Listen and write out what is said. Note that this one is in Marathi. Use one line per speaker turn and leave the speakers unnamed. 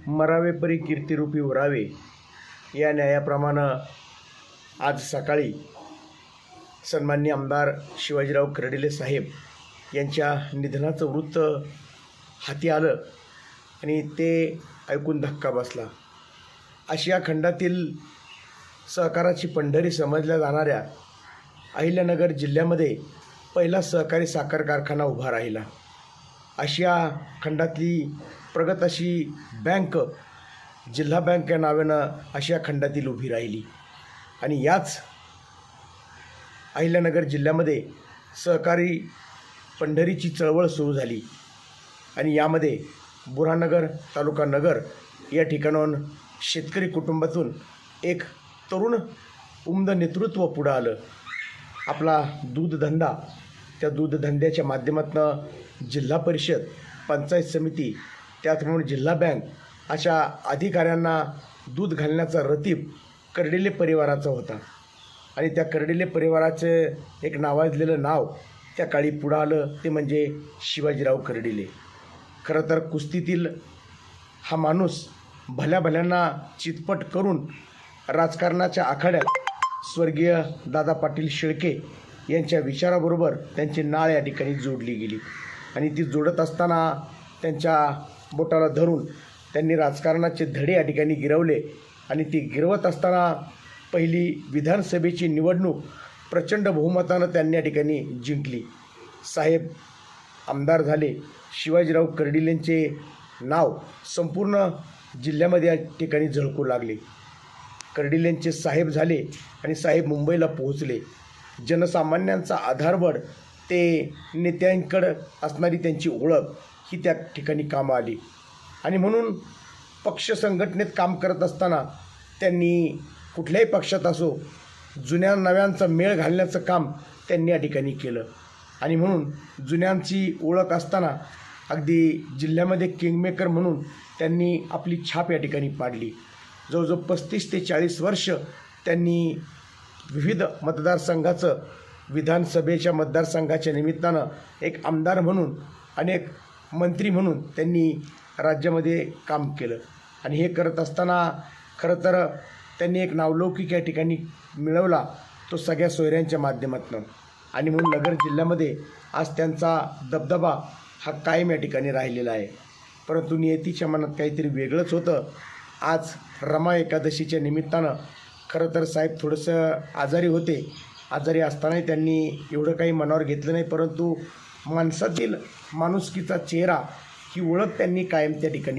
मरावे परी कीर्तिरूपी उरावे या न्यायाप्रमाणे आज सकाळी सन्माननीय आमदार शिवाजीराव कर्डिले साहेब यांच्या निधनाचं वृत्त हाती आलं आणि ते ऐकून धक्का बसला। आशिया खंडातील सहकाराची पंढरी समजल्या जाणाऱ्या अहिल्यानगर जिल्ह्यामध्ये पहिला सहकारी साखर कारखाना उभा राहिला। आशिया खंडातली प्रगत अशी बँक जिल्हा बँक या नावानं आशिया खंडातील उभी राहिली आणि याच अहिल्यानगर जिल्ह्यामध्ये सहकारी पंढरीची चळवळ सुरू झाली आणि यामध्ये बुऱ्हाणनगर तालुका नगर या ठिकाणाहून शेतकरी कुटुंबातून एक तरुण उमद नेतृत्व पुढं आलं। आपला दूधधंदा, त्या दूधधंद्याच्या माध्यमातून जिल्हा परिषद, पंचायत समिती, त्याचप्रमाणे जिल्हा बँक अशा अधिकाऱ्यांना दूध घालण्याचा रतीब कर्डिले परिवाराचा होता आणि त्या कर्डिले परिवाराचे एक नावाजलेलं नाव त्या काळी पुढं आलं, ते म्हणजे शिवाजीराव कर्डिले। खरं तर कुस्तीतील हा माणूस भल्या भल्यांना चितपट करून राजकारणाच्या आखाड्यात स्वर्गीय दादा पाटील शेळके यांच्या विचाराबरोबर त्यांची नाळ या ठिकाणी जोडली गेली आणि ती जोडत असताना त्यांच्या बोटाला धरून त्यांनी राजकारणाचे धडे या ठिकाणी गिरवले आणि ती गिरवत असताना पहिली विधानसभेची निवडणूक प्रचंड बहुमतानं त्यांनी या ठिकाणी जिंकली। साहेब आमदार झाले। शिवाजीराव कर्डिलेंचे नाव संपूर्ण जिल्ह्यामध्ये या ठिकाणी झळकू लागले। कर्डिलेंचे साहेब झाले आणि साहेब मुंबईला पोहोचले। जनसामान्यांचा आधारबळ ते नेत्यांकडं असणारी त्यांची ओळख ही त्या ठिकाणी कामं आली आणि म्हणून पक्ष संघटनेत काम करत असताना त्यांनी कुठल्याही पक्षात असो जुन्या नव्यांचा मेळ घालण्याचं काम त्यांनी या ठिकाणी केलं आणि म्हणून जुन्यांची ओळख असताना अगदी जिल्ह्यामध्ये किंगमेकर म्हणून त्यांनी आपली छाप या ठिकाणी पाडली। जवळजवळ 35 ते 40 वर्ष त्यांनी विविध मतदारसंघाचं, विधानसभेच्या मतदारसंघाच्या निमित्तानं एक आमदार म्हणून, अनेक मंत्री म्हणून त्यांनी राज्यामध्ये काम केलं आणि हे करत असताना खरं तर त्यांनी एक नावलौकिक या ठिकाणी मिळवला, तो सगळ्या सोयऱ्यांच्या माध्यमातून आणि म्हणून नगर जिल्ह्यामध्ये आज त्यांचा दबदबा हा कायम या ठिकाणी राहिलेला आहे। परंतु नियतीच्या मनात काहीतरी वेगळंच होतं। आज रमा एकादशीच्या निमित्तानं खरं तर साहेब थोडंसं आजारी होते। आजारी असतानाही त्यांनी एवढं काही मनावर घेतलं नाही, परंतु माणसातील माणुसकीचा चेहरा ही ओळख त्यांनी कायम त्या ठिकाणी